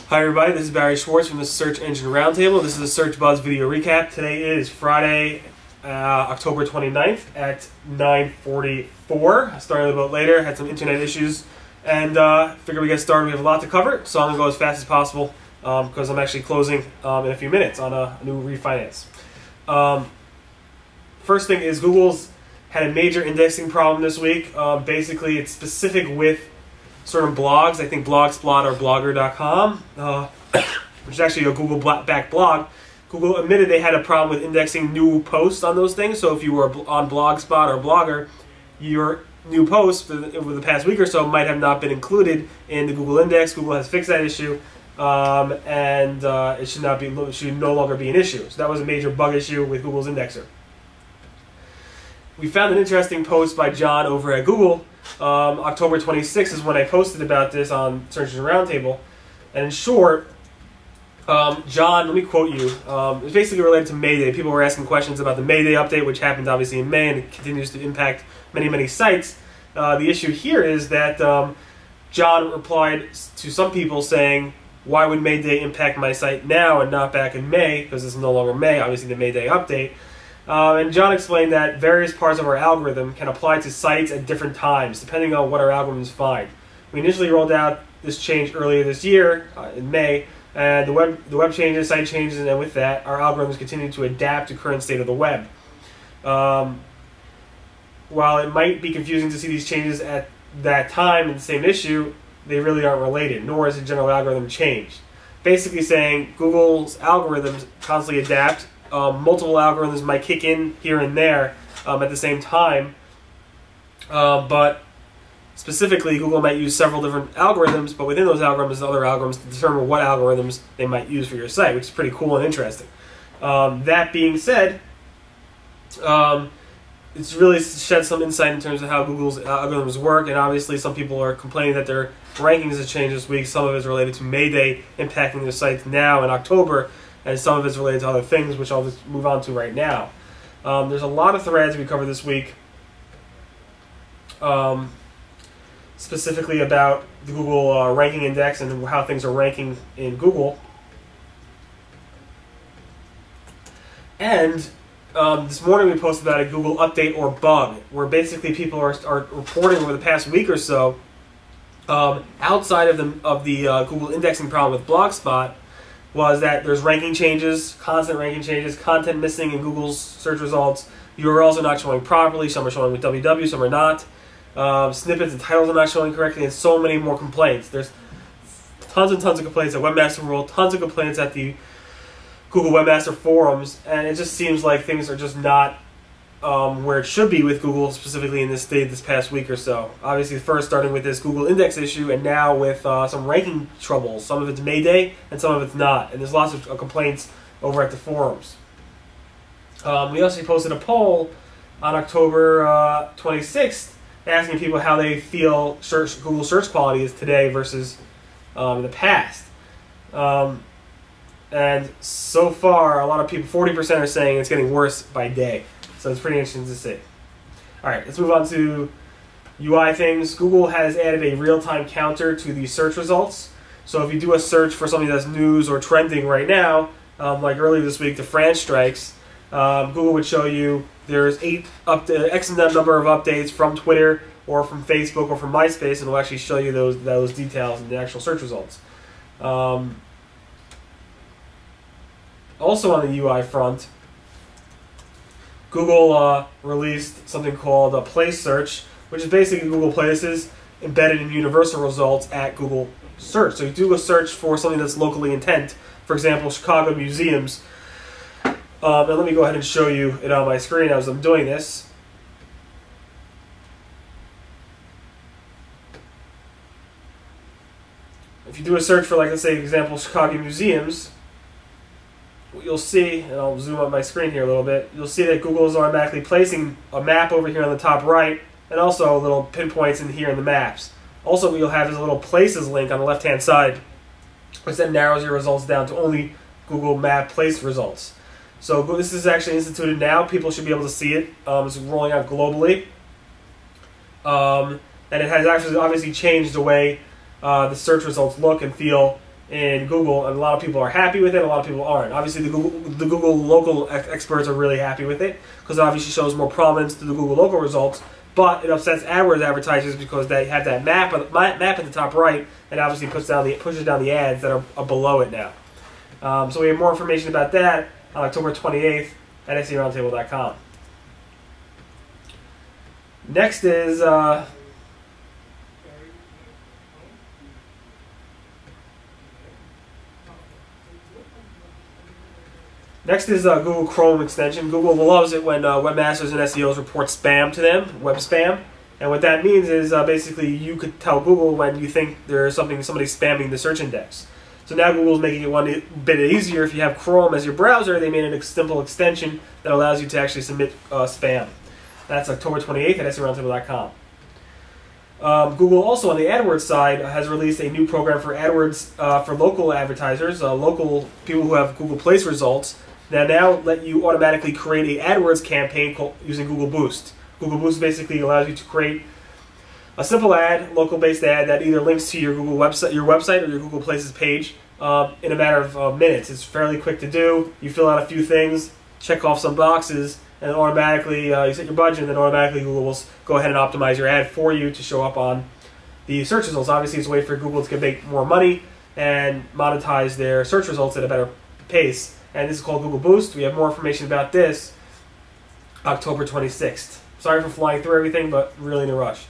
Hi everybody, this is Barry Schwartz from the Search Engine Roundtable. This is a Search Buzz video recap. Today is Friday, October 29th at 9:44. I started a little bit later, had some internet issues, and figured we get started. We have a lot to cover, so I'm going to go as fast as possible because I'm actually closing in a few minutes on a new refinance. First thing is Google's had a major indexing problem this week. Basically, it's specific with certain blogs. I think Blogspot or Blogger.com, which is actually a Google-backed blog. Google admitted they had a problem with indexing new posts on those things. So if you were on Blogspot or Blogger, your new posts over the past week or so might have not been included in the Google index. Google has fixed that issue, and it should no longer be an issue. So that was a major bug issue with Google's indexer. We found an interesting post by John over at Google. October 26th is when I posted about this on Search Engine Roundtable. And in short, John, let me quote you. It's basically related to Mayday. People were asking questions about the Mayday update, which happened obviously in May, and it continues to impact many, many sites. The issue here is that John replied to some people saying, why would Mayday impact my site now and not back in May? Because it's no longer May, obviously the Mayday update. And John explained that various parts of our algorithm can apply to sites at different times, depending on what our algorithms find. We initially rolled out this change earlier this year, in May, and the web changes, site changes, and with that, our algorithms continue to adapt to current state of the web. While it might be confusing to see these changes at that time in the same issue, they really aren't related, nor is the general algorithm changed. Basically saying Google's algorithms constantly adapt. Multiple algorithms might kick in here and there at the same time, but specifically Google might use several different algorithms, but within those algorithms, other algorithms to determine what algorithms they might use for your site, which is pretty cool and interesting. That being said, it's really shed some insight in terms of how Google's algorithms work, and obviously some people are complaining that their rankings have changed this week. Some of it is related to Mayday impacting their sites now in October, and some of it's related to other things, which I'll just move on to right now. There's a lot of threads we covered this week, specifically about the Google ranking index and how things are ranking in Google. And this morning we posted about a Google update or bug, where basically people are reporting over the past week or so, outside of the Google indexing problem with Blogspot, was that there's ranking changes, constant ranking changes, content missing in Google's search results, URLs are not showing properly, some are showing with www, some are not, snippets and titles are not showing correctly, and so many more complaints. There's tons and tons of complaints at Webmaster World, tons of complaints at the Google Webmaster forums, and it just seems like things are just not where it should be with Google, specifically in this state this past week or so. Obviously, first starting with this Google index issue, and now with some ranking troubles. Some of it's Mayday, and some of it's not. And there's lots of complaints over at the forums. We also posted a poll on October 26th asking people how they feel Google search quality is today versus in the past. And so far, a lot of people, 40% are saying it's getting worse by day. So it's pretty interesting to see. All right, let's move on to UI things. Google has added a real-time counter to the search results. So if you do a search for something that's news or trending right now, like earlier this week, the France strikes, Google would show you there's X number of updates from Twitter or from Facebook or from MySpace, and it'll actually show you those details in the actual search results. Also on the UI front, Google released something called Place Search, which is basically Google Places embedded in universal results at Google Search. So you do a search for something that's locally intent, for example, Chicago museums. And let me go ahead and show you it on my screen as I'm doing this. If you do a search for, like, let's say, example, Chicago museums, what you'll see, and I'll zoom up my screen here a little bit, you'll see that Google is automatically placing a map over here on the top right, and also little pinpoints in here in the maps. Also, what you'll have is a little places link on the left-hand side, which then narrows your results down to only Google Map place results. So this is actually instituted now. People should be able to see it. It's rolling out globally. And it has actually obviously changed the way the search results look and feel in Google, and a lot of people are happy with it, a lot of people aren't. Obviously, the Google local experts are really happy with it because it obviously shows more prominence to the Google local results, but it upsets AdWords advertisers because they have that map at the top right, and obviously pushes down the ads that are below it now. So we have more information about that on October 28th at SEOroundtable.com. Next is Google Chrome extension. Google loves it when webmasters and SEOs report spam to them, web spam. And what that means is basically you could tell Google when you think there's somebody spamming the search index. So now Google's making it one bit easier. If you have Chrome as your browser, they made a simple extension that allows you to actually submit spam. That's October 28th at SEOroundtable.com. Google also on the AdWords side has released a new program for AdWords for local advertisers, local people who have Google Place results. Now let you automatically create an AdWords campaign using Google Boost. Google Boost basically allows you to create a simple ad, local-based ad that either links to your website or your Google Places page in a matter of minutes. It's fairly quick to do. You fill out a few things, check off some boxes, and automatically you set your budget, and then automatically Google will go ahead and optimize your ad for you to show up on the search results. Obviously, it's a way for Google to make more money and monetize their search results at a better pace. And this is called Google Boost. We have more information about this October 26th. Sorry for flying through everything, but really in a rush.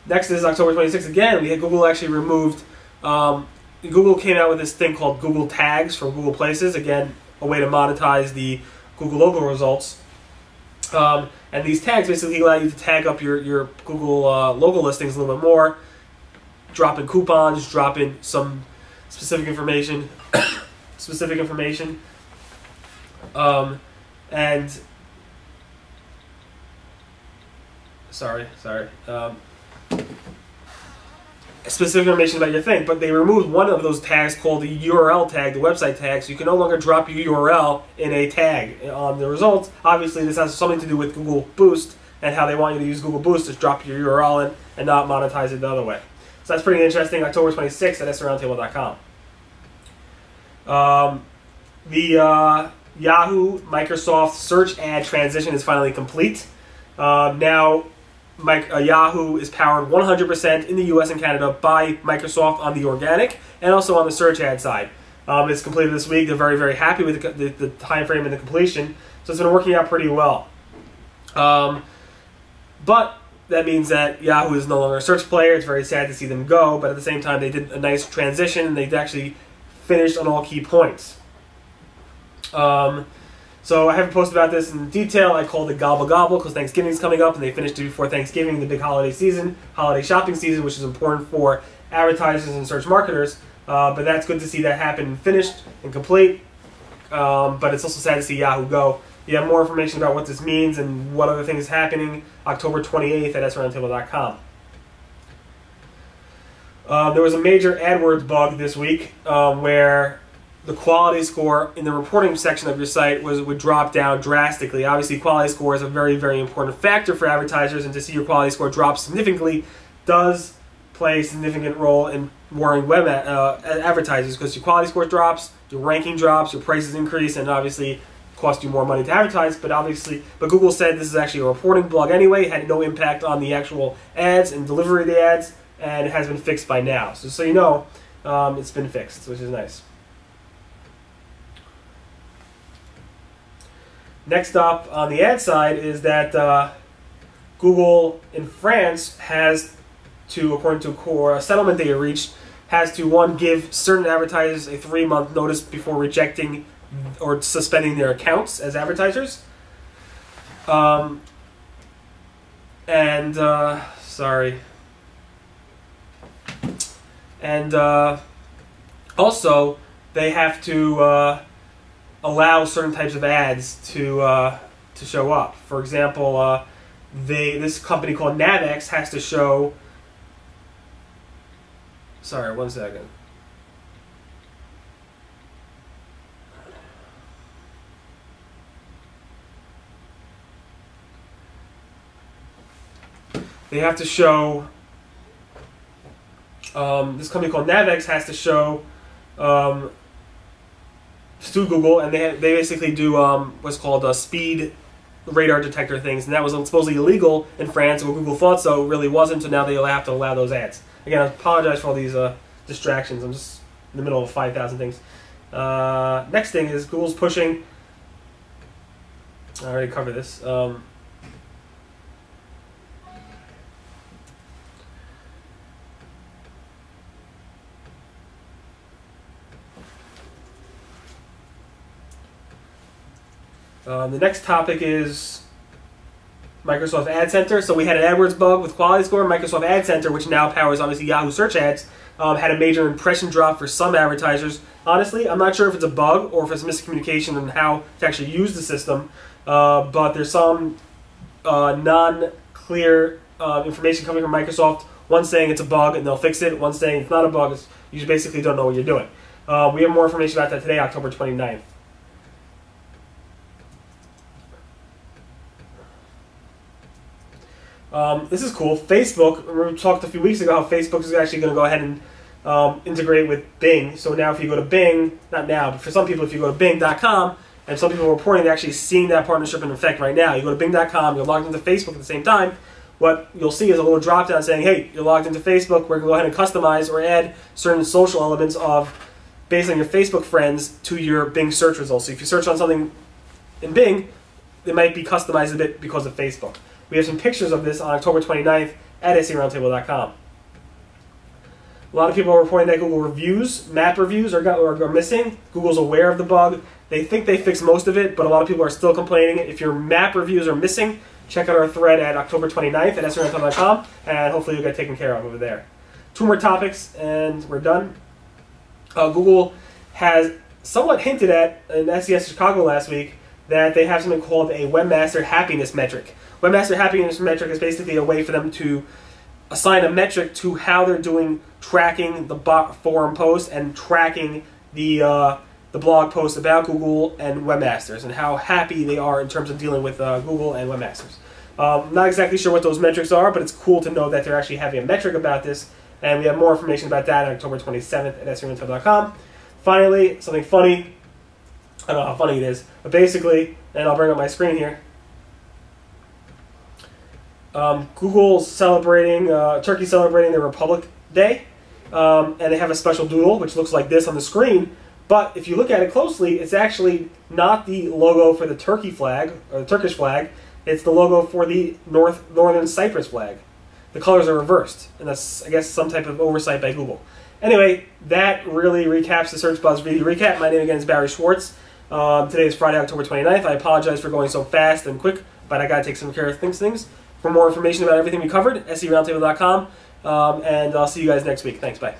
Next is October 26th. Again, Google actually removed, Google came out with this thing called Google Tags from Google Places. Again, a way to monetize the Google local results. And these tags basically allow you to tag up your Google local listings a little bit more, drop in coupons, drop in some specific information, and specific information about your thing. But they removed one of those tags called the URL tag, the website tag, so you can no longer drop your URL in a tag on the results. Obviously, this has something to do with Google Boost and how they want you to use Google Boost to drop your URL in and not monetize it the other way. So that's pretty interesting. October 26th at SEOroundtable.com. The Yahoo-Microsoft search ad transition is finally complete. Now Yahoo is powered 100% in the US and Canada by Microsoft on the organic and also on the search ad side. It's completed this week. They're very, very happy with the time frame and the completion. So it's been working out pretty well. But that means that Yahoo is no longer a search player. It's very sad to see them go, but at the same time they did a nice transition and they actually finished on all key points. So I haven't posted about this in detail. I called it Gobble Gobble because Thanksgiving's coming up and they finished it before Thanksgiving, the big holiday season, holiday shopping season, which is important for advertisers and search marketers. But that's good to see that happen and finished and complete. But it's also sad to see Yahoo go. You have more information about what this means and what other things is happening October 28th at SEOroundtable.com. There was a major AdWords bug this week where the quality score in the reporting section of your site would drop down drastically. Obviously, quality score is a very, very important factor for advertisers, and to see your quality score drop significantly does play a significant role in worrying web advertisers, because your quality score drops, your ranking drops, your prices increase, and obviously cost you more money to advertise. But Google said this is actually a reporting bug anyway. It had no impact on the actual ads and delivery of the ads, and it has been fixed by now. So you know, it's been fixed, which is nice. Next up on the ad side is that Google in France has to, according to a settlement they reached, has to, one, give certain advertisers a 3-month notice before rejecting or suspending their accounts as advertisers. Also, they have to allow certain types of ads to show up. For example, this company called Navex has to show. Sorry, one second. They have to show. This company called Navex has to show sued Google, and they basically do what's called speed radar detector things, and that was supposedly illegal in France. Well, Google thought so, it really wasn't, so now they have to allow those ads. Again, I apologize for all these distractions. I'm just in the middle of 5,000 things. Next thing is Google's pushing. I already covered this. The next topic is Microsoft AdCenter. So we had an AdWords bug with quality score. Microsoft AdCenter, which now powers obviously Yahoo search ads, had a major impression drop for some advertisers. Honestly, I'm not sure if it's a bug or if it's miscommunication on how to actually use the system, but there's some non-clear information coming from Microsoft. One saying it's a bug and they'll fix it. One saying it's not a bug. You just basically don't know what you're doing. We have more information about that today, October 29th. This is cool. Facebook, we talked a few weeks ago how Facebook is actually going to go ahead and integrate with Bing. So now if you go to Bing, not now, but for some people if you go to Bing.com, and some people are reporting they're actually seeing that partnership in effect right now. You go to Bing.com, you're logged into Facebook at the same time, what you'll see is a little drop down saying, hey, you're logged into Facebook, we're going to go ahead and customize or add certain social elements of based on your Facebook friends to your Bing search results. So if you search on something in Bing, it might be customized a bit because of Facebook. We have some pictures of this on October 29th at SERoundtable.com. A lot of people are reporting that Google reviews, map reviews, are missing. Google's aware of the bug. They think they fixed most of it, but a lot of people are still complaining. If your map reviews are missing, check out our thread at October 29th at SERoundtable.com, and hopefully you'll get taken care of over there. 2 more topics, and we're done. Google has somewhat hinted at in SES Chicago last week that they have something called a Webmaster Happiness Metric. Webmaster Happiness Metric is basically a way for them to assign a metric to how they're doing tracking the bot forum posts and tracking the blog posts about Google and webmasters and how happy they are in terms of dealing with Google and webmasters. Not exactly sure what those metrics are, but it's cool to know that they're actually having a metric about this, and we have more information about that on October 27th at SERoundtable.com. Finally, something funny. I don't know how funny it is, but basically, and I'll bring up my screen here, Google's celebrating, Turkey celebrating their Republic Day, and they have a special doodle which looks like this on the screen, but if you look at it closely, it's actually not the logo for the Turkey flag, or the Turkish flag, it's the logo for the Northern Cyprus flag. The colors are reversed, and that's, I guess, some type of oversight by Google. Anyway, that really recaps the Search Buzz Video Recap. My name again is Barry Schwartz. Today is Friday, October 29th. I apologize for going so fast and quick, but I got to take some care of things. For more information about everything we covered, SERoundtable.com, and I'll see you guys next week. Thanks, bye.